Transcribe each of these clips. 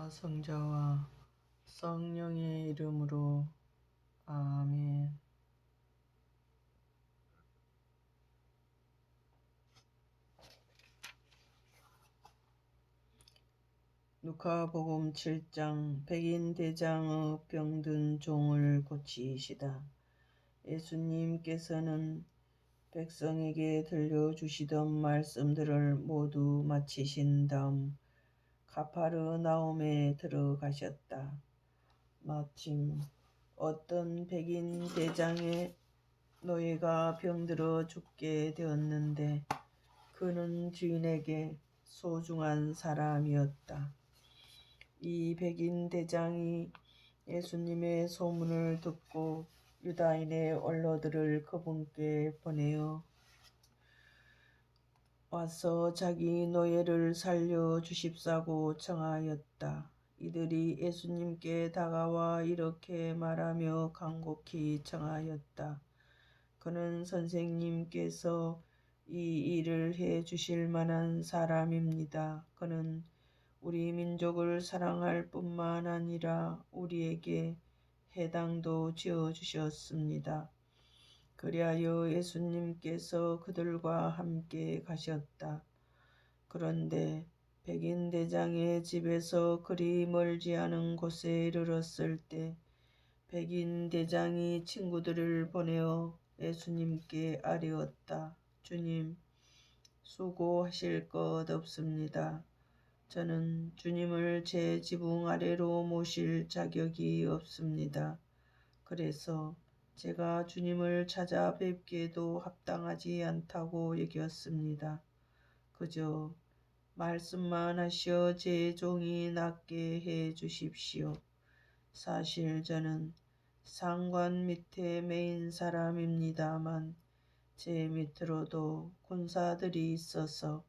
아버지와 성자와 성령의 이름으로 아멘. 누가복음 7장 백인 대장의 병든 종을 고치시다. 예수님께서는 백성에게 들려주시던 말씀들을 모두 마치신 다음 가파르나움에 들어가셨다. 마침 어떤 백인 대장의 노예가 병들어 죽게 되었는데 그는 주인에게 소중한 사람이었다. 이 백인 대장이 예수님의 소문을 듣고 유다인의 원로들을 그분께 보내어 와서 자기 노예를 살려주십사고 청하였다. 이들이 예수님께 다가와 이렇게 말하며 간곡히 청하였다. 그는 선생님께서 이 일을 해 주실 만한 사람입니다. 그는 우리 민족을 사랑할 뿐만 아니라 우리에게 해당도 지어 주셨습니다. 그리하여 예수님께서 그들과 함께 가셨다. 그런데 백인 대장의 집에서 그리 멀지 않은 곳에 이르렀을 때 백인 대장이 친구들을 보내어 예수님께 아뢰었다. 주님, 수고하실 것 없습니다. 저는 주님을 제 지붕 아래로 모실 자격이 없습니다. 그래서 제가 주님을 찾아뵙기에도 합당하지 않다고 여겼습니다. 그저 말씀만 하시어 제 종이 낫게 해 주십시오. 사실 저는 상관 밑에 매인 사람입니다만 제 밑으로도 군사들이 있어서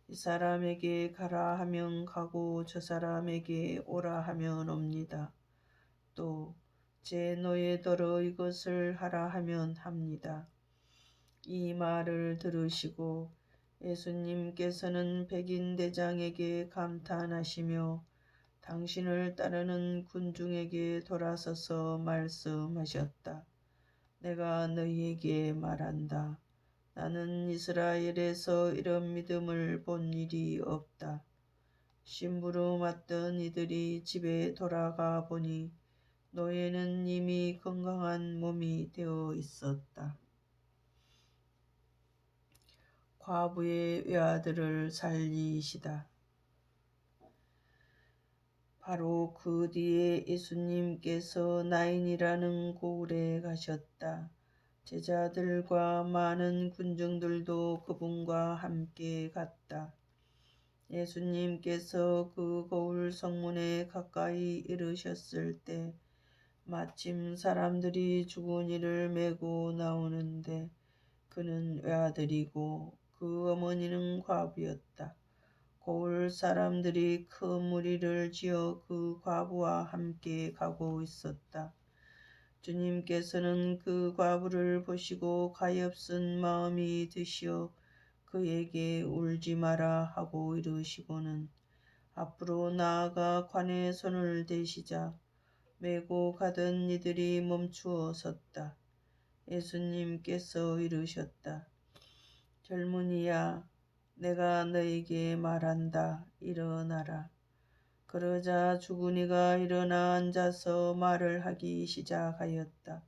이 사람에게 가라 하면 가고 저 사람에게 오라 하면 옵니다. 또 제 노예더러 이것을 하라 하면 합니다. 이 말을 들으시고 예수님께서는 백인 대장에게 감탄하시며 당신을 따르는 군중에게 돌아서서 말씀하셨다. 내가 너희에게 말한다. 나는 이스라엘에서 이런 믿음을 본 일이 없다. 심부름하던 이들이 집에 돌아가 보니 노예는 이미 건강한 몸이 되어 있었다. 과부의 외아들을 살리시다. 바로 그 뒤에 예수님께서 나인이라는 고을에 가셨다. 제자들과 많은 군중들도 그분과 함께 갔다. 예수님께서 그 고을 성문에 가까이 이르셨을 때 마침 사람들이 죽은 이를 메고 나오는데 그는 외아들이고 그 어머니는 과부였다. 고을 사람들이 큰 무리를 지어 그 과부와 함께 가고 있었다. 주님께서는 그 과부를 보시고 가엾은 마음이 드시어 그에게 울지 마라 하고 이르시고는 앞으로 나아가 관에 손을 대시자 메고 가던 이들이 멈추어 섰다. 예수님께서 이르셨다. 젊은이야, 내가 너에게 말한다. 일어나라. 그러자 죽은이가 일어나 앉아서 말을 하기 시작하였다.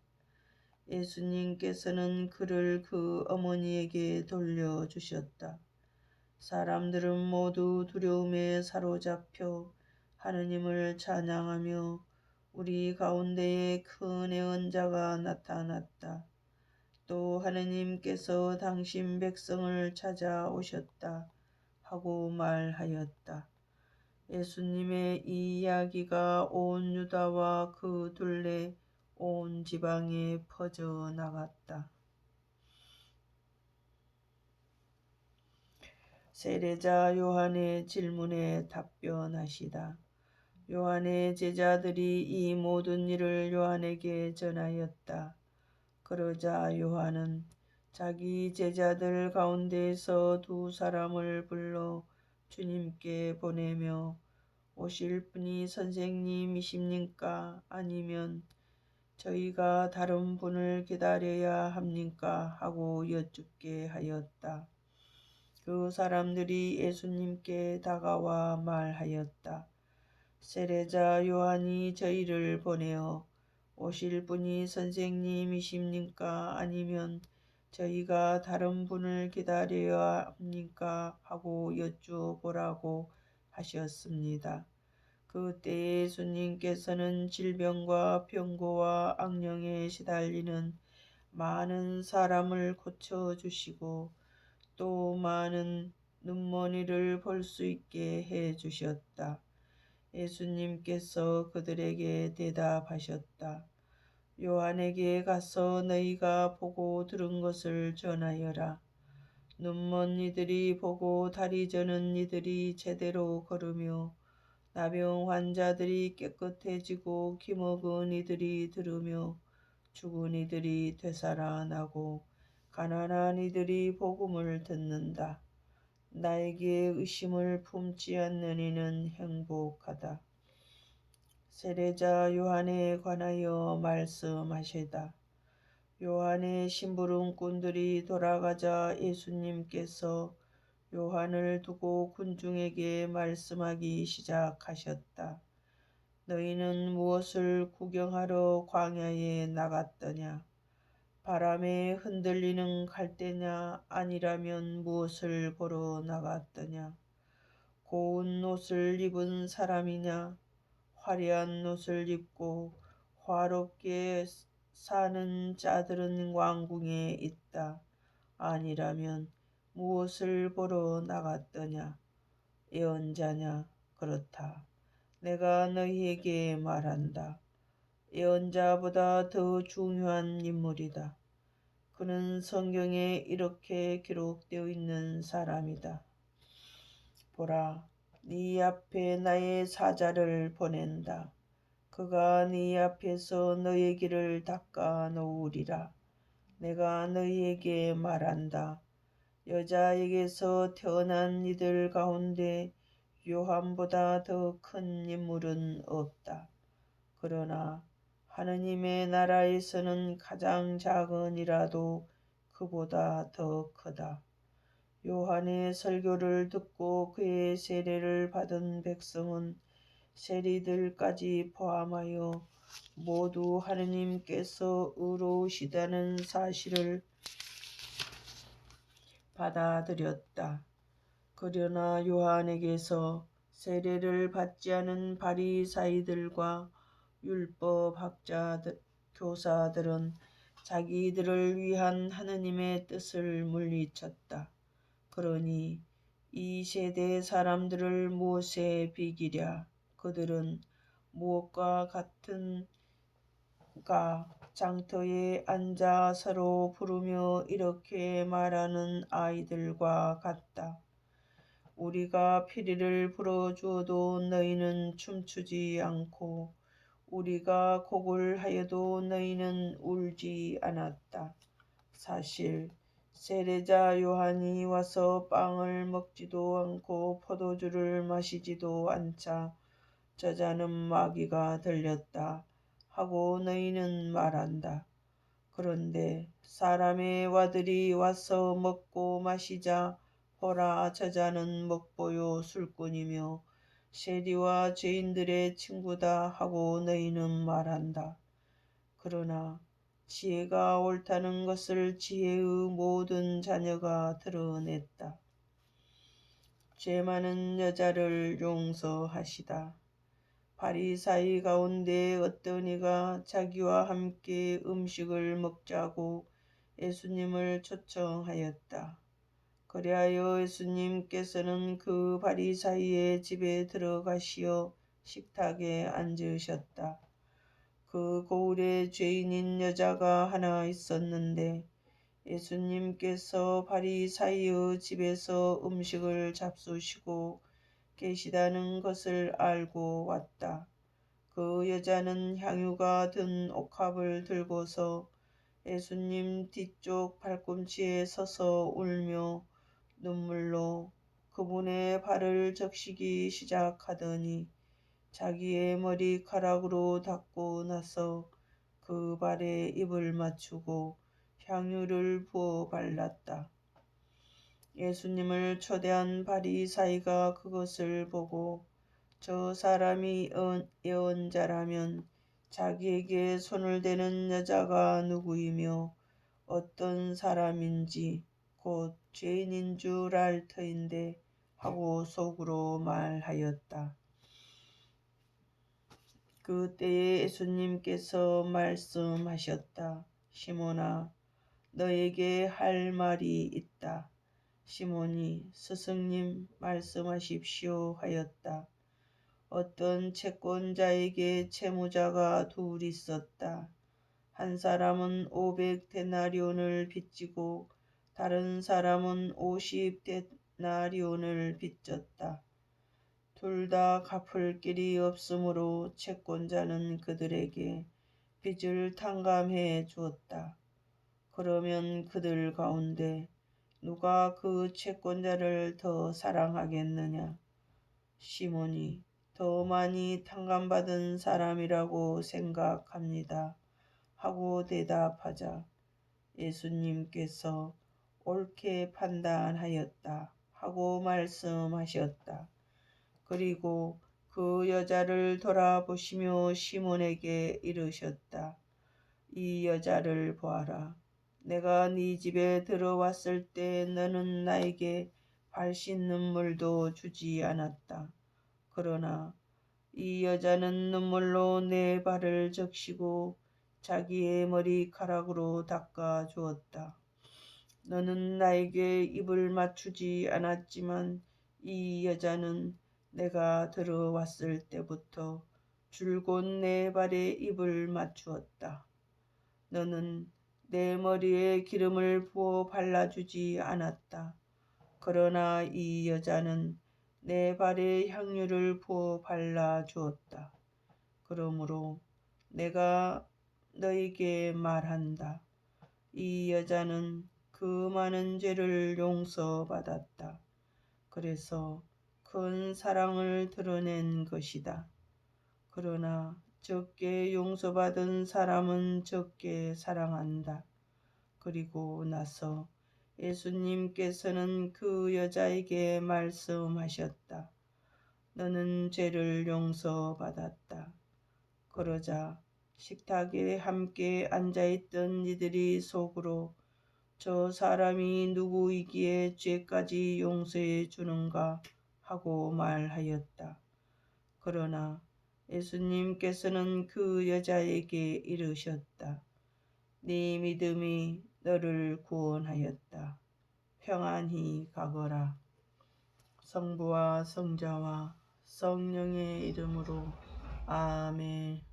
예수님께서는 그를 그 어머니에게 돌려주셨다. 사람들은 모두 두려움에 사로잡혀 하느님을 찬양하며 우리 가운데에 큰 예언자가 나타났다. 또 하느님께서 당신 백성을 찾아오셨다 하고 말하였다. 예수님의 이 이야기가 온 유다와 그 둘레 온 지방에 퍼져나갔다. 세례자 요한의 질문에 답변하시다. 요한의 제자들이 이 모든 일을 요한에게 전하였다. 그러자 요한은 자기 제자들 가운데에서 두 사람을 불러 주님께 보내며 오실 분이 선생님이십니까? 아니면 저희가 다른 분을 기다려야 합니까? 하고 여쭙게 하였다. 그 사람들이 예수님께 다가와 말하였다. 세례자 요한이 저희를 보내어 오실 분이 선생님이십니까? 아니면 저희가 다른 분을 기다려야 합니까? 하고 여쭈보라고 하셨습니다. 그때 예수님께서는 질병과 병고와 악령에 시달리는 많은 사람을 고쳐주시고 또 많은 눈머니를 볼 수 있게 해주셨다. 예수님께서 그들에게 대답하셨다. 요한에게 가서 너희가 보고 들은 것을 전하여라. 눈먼 이들이 보고 다리 저는 이들이 제대로 걸으며 나병 환자들이 깨끗해지고 기먹은 이들이 들으며 죽은 이들이 되살아나고 가난한 이들이 복음을 듣는다. 나에게 의심을 품지 않는 이는 행복하다. 세례자 요한에 관하여 말씀하시다. 요한의 심부름꾼들이 돌아가자 예수님께서 요한을 두고 군중에게 말씀하기 시작하셨다. 너희는 무엇을 구경하러 광야에 나갔더냐? 바람에 흔들리는 갈대냐? 아니라면 무엇을 보러 나갔더냐? 고운 옷을 입은 사람이냐? 화려한 옷을 입고 화롭게 사는 자들은 왕궁에 있다. 아니라면 무엇을 보러 나갔더냐? 예언자냐? 그렇다. 내가 너희에게 말한다. 예언자보다 더 중요한 인물이다. 그는 성경에 이렇게 기록되어 있는 사람이다. 보라, 네 앞에 나의 사자를 보낸다. 그가 네 앞에서 너의 길을 닦아 놓으리라. 내가 너희에게 말한다. 여자에게서 태어난 이들 가운데 요한보다 더 큰 인물은 없다. 그러나 하느님의 나라에서는 가장 작은 이라도 그보다 더 크다. 요한의 설교를 듣고 그의 세례를 받은 백성은 세리들까지 포함하여 모두 하느님께서 의로우시다는 사실을 받아들였다. 그러나 요한에게서 세례를 받지 않은 바리사이들과 율법학자들, 교사들은 자기들을 위한 하느님의 뜻을 물리쳤다. 그러니 이 세대 사람들을 무엇에 비기랴? 그들은 무엇과 같은가? 장터에 앉아 서로 부르며 이렇게 말하는 아이들과 같다. 우리가 피리를 불어주어도 너희는 춤추지 않고 우리가 곡을 하여도 너희는 울지 않았다. 사실 세례자 요한이 와서 빵을 먹지도 않고 포도주를 마시지도 않자 저자는 마귀가 들렸다 하고 너희는 말한다. 그런데 사람의 와들이 와서 먹고 마시자 보라 저자는 먹보요 술꾼이며 세리와 죄인들의 친구다 하고 너희는 말한다. 그러나 지혜가 옳다는 것을 지혜의 모든 자녀가 드러냈다. 죄 많은 여자를 용서하시다. 바리사이 가운데 어떤 이가 자기와 함께 음식을 먹자고 예수님을 초청하였다. 그리하여 예수님께서는 그 바리사이의 집에 들어가시어 식탁에 앉으셨다. 그 고을에 죄인인 여자가 하나 있었는데 예수님께서 바리사이의 집에서 음식을 잡수시고 계시다는 것을 알고 왔다. 그 여자는 향유가 든 옥합을 들고서 예수님 뒤쪽 발꿈치에 서서 울며 눈물로 그분의 발을 적시기 시작하더니 자기의 머리카락으로 닦고 나서 그 발에 입을 맞추고 향유를 부어 발랐다. 예수님을 초대한 바리사이가 그것을 보고 저 사람이 예언자라면 자기에게 손을 대는 여자가 누구이며 어떤 사람인지 곧 죄인인 줄 알 터인데 하고 속으로 말하였다. 그때에 예수님께서 말씀하셨다. 시몬아, 너에게 할 말이 있다. 시몬이 스승님 말씀하십시오 하였다. 어떤 채권자에게 채무자가 둘 있었다. 한 사람은 500데나리온을 빚지고 다른 사람은 50데나리온을 빚졌다. 둘 다 갚을 길이 없으므로 채권자는 그들에게 빚을 탕감해 주었다. 그러면 그들 가운데 누가 그 채권자를 더 사랑하겠느냐? 시몬이 더 많이 탕감받은 사람이라고 생각합니다. 하고 대답하자 예수님께서 옳게 판단하였다. 하고 말씀하셨다. 그리고 그 여자를 돌아보시며 시몬에게 이르셨다. 이 여자를 보아라. 내가 네 집에 들어왔을 때 너는 나에게 발 씻는 물도 주지 않았다. 그러나 이 여자는 눈물로 내 발을 적시고 자기의 머리카락으로 닦아 주었다. 너는 나에게 입을 맞추지 않았지만 이 여자는 내가 들어왔을 때부터 줄곧 내 발에 입을 맞추었다. 너는 내 머리에 기름을 부어 발라주지 않았다. 그러나 이 여자는 내 발에 향유를 부어 발라주었다. 그러므로 내가 너에게 말한다. 이 여자는 그 많은 죄를 용서받았다. 그래서 큰 사랑을 드러낸 것이다. 그러나 적게 용서받은 사람은 적게 사랑한다. 그리고 나서 예수님께서는 그 여자에게 말씀하셨다. 너는 죄를 용서받았다. 그러자 식탁에 함께 앉아있던 이들이 속으로 저 사람이 누구이기에 죄까지 용서해 주는가 하고 말하였다. 그러나 예수님께서는 그 여자에게 이르셨다. 네 믿음이 너를 구원하였다. 평안히 가거라. 성부와 성자와 성령의 이름으로 아멘.